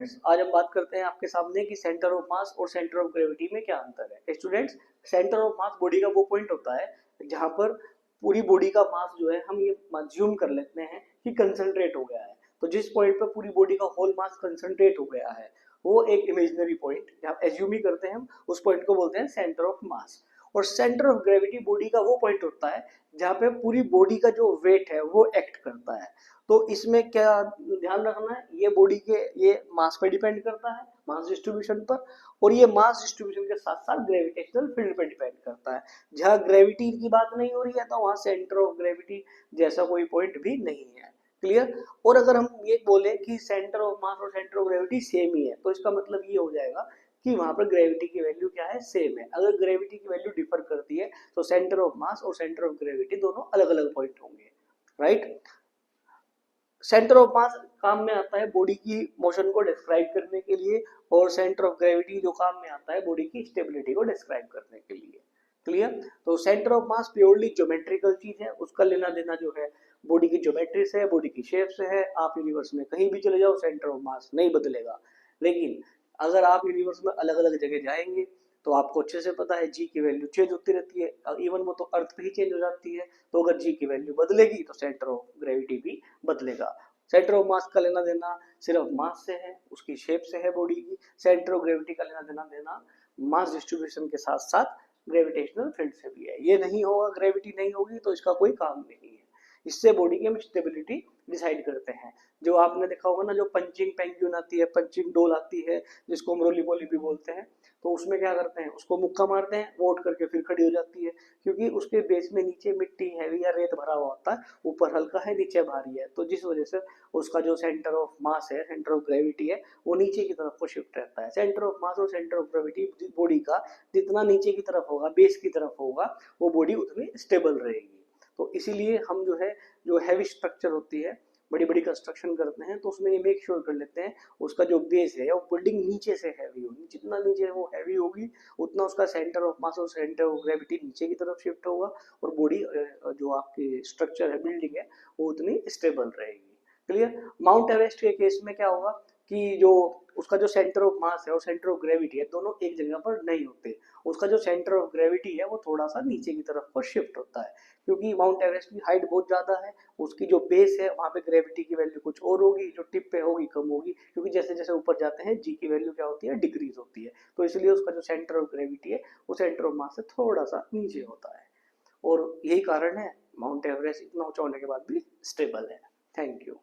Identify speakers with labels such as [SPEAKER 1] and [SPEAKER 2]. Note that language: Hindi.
[SPEAKER 1] आज हम बात करते हैं आपके सामने कि सेंटर ऑफ मास और सेंटर ऑफ ग्रेविटी में क्या अंतर है। Students, centre of mass body का वो पॉइंट होता है जहां पर पूरी बॉडी का मास जो है हम ये ज्यूम कर लेते हैं कि कंसंट्रेट हो गया है। तो जिस पॉइंट पर पूरी बॉडी का होल मास कंसंट्रेट हो गया है वो एक इमेजिनरी पॉइंट जहाँ एज्यूम ही करते हैं हम, उस पॉइंट को बोलते हैं सेंटर ऑफ मास। और सेंटर ऑफ ग्रेविटी बॉडी का वो पॉइंट होता है जहाँ पे पूरी बॉडी का जो वेट है वो एक्ट करता है। तो इसमें क्या ध्यान रखना है, ये बॉडी के ये मास पे डिपेंड करता है, मास डिस्ट्रीब्यूशन पर। और ये मास डिस्ट्रीब्यूशन के साथ साथ ग्रेविटेशनल फील्ड पे डिपेंड करता है। जहां ग्रेविटी की बात नहीं हो रही है तो वहां सेंटर ऑफ ग्रेविटी जैसा कोई पॉइंट भी नहीं है। क्लियर। और अगर हम ये बोले कि सेंटर ऑफ मास और सेंटर ऑफ ग्रेविटी सेम ही है तो इसका मतलब ये हो जाएगा कि वहां पर ग्रेविटी की वैल्यू क्या है, सेम है। अगर ग्रेविटी की वैल्यू डिफर करती है तो सेंटर ऑफ मास और सेंटर ऑफ ग्रेविटी दोनों अलग अलग पॉइंट होंगे। राइट। सेंटर ऑफ मास काम में आता है बॉडी की मोशन को डिस्क्राइब करने के लिए, और सेंटर ऑफ ग्रेविटी जो काम में आता है बॉडी की स्टेबिलिटी को डिस्क्राइब करने के लिए। क्लियर। तो centre of mass purely geometrical चीज है, उसका लेना देना जो है बॉडी की ज्योमेट्री से है, बॉडी की शेप से है। आप यूनिवर्स में कहीं भी चले जाओ सेंटर ऑफ मास नहीं बदलेगा। लेकिन अगर आप यूनिवर्स में अलग अलग जगह जाएंगे तो आपको अच्छे से पता है जी की वैल्यू चेंज होती रहती है, इवन वो तो अर्थ पे ही चेंज हो जाती है। तो अगर जी की वैल्यू बदलेगी तो सेंटर ऑफ ग्रेविटी भी बदलेगा। सेंटर ऑफ मास का लेना देना सिर्फ मास से है, उसकी शेप से है बॉडी की। सेंटर ऑफ ग्रेविटी का लेना देना मास डिस्ट्रीब्यूशन के साथ साथ ग्रेविटेशनल फील्ड से भी है। ये नहीं होगा, ग्रेविटी नहीं होगी तो इसका कोई काम नहीं है। इससे बॉडी की हम स्टेबिलिटी डिसाइड करते हैं। जो आपने देखा होगा ना, जो पंचिंग पेंगुइन आती है, पंचिंग डॉल आती है, जिसको हम रोली पोली भी बोलते हैं, तो उसमें क्या करते हैं, उसको मुक्का मारते हैं, वो उठ करके फिर खड़ी हो जाती है। क्योंकि उसके बेस में नीचे मिट्टी हैवी या रेत भरा हुआ होता है, ऊपर हल्का है नीचे भारी है, तो जिस वजह से उसका जो सेंटर ऑफ मास है, सेंटर ऑफ ग्रेविटी है, वो नीचे की तरफ को शिफ्ट रहता है। सेंटर ऑफ मास और सेंटर ऑफ ग्रेविटी बॉडी का जितना नीचे की तरफ होगा, बेस की तरफ होगा, वो बॉडी उतनी स्टेबल रहेगी। तो इसीलिए हम जो है, जो हैवी स्ट्रक्चर होती है, बड़ी बड़ी कंस्ट्रक्शन करते हैं, तो उसमें ये मेक श्योर कर लेते हैं उसका जो बेस है वो बिल्डिंग नीचे से हैवी होगी। जितना नीचे वो हैवी होगी उतना उसका सेंटर ऑफ मास और सेंटर ऑफ ग्रेविटी नीचे की तरफ शिफ्ट होगा, और बॉडी जो आपकी स्ट्रक्चर है, बिल्डिंग है, वो उतनी स्टेबल रहेगी। क्लियर। माउंट एवरेस्ट के केस में क्या होगा कि जो उसका जो सेंटर ऑफ मास है और सेंटर ऑफ ग्रेविटी है दोनों एक जगह पर नहीं होते। उसका जो सेंटर ऑफ ग्रेविटी है वो थोड़ा सा नीचे की तरफ को शिफ्ट होता है, क्योंकि माउंट एवरेस्ट की हाइट बहुत ज्यादा है। उसकी जो बेस है वहां पे ग्रेविटी की वैल्यू कुछ और होगी, जो टिप पे होगी कम होगी, क्योंकि जैसे जैसे ऊपर जाते हैं जी की वैल्यू क्या होती है, डिक्रीज होती है। तो इसलिए उसका जो सेंटर ऑफ ग्रेविटी है वो सेंटर ऑफ मास से थोड़ा सा नीचे होता है, और यही कारण है माउंट एवरेस्ट इतना ऊंचा होने के बाद भी स्टेबल है। Thank you.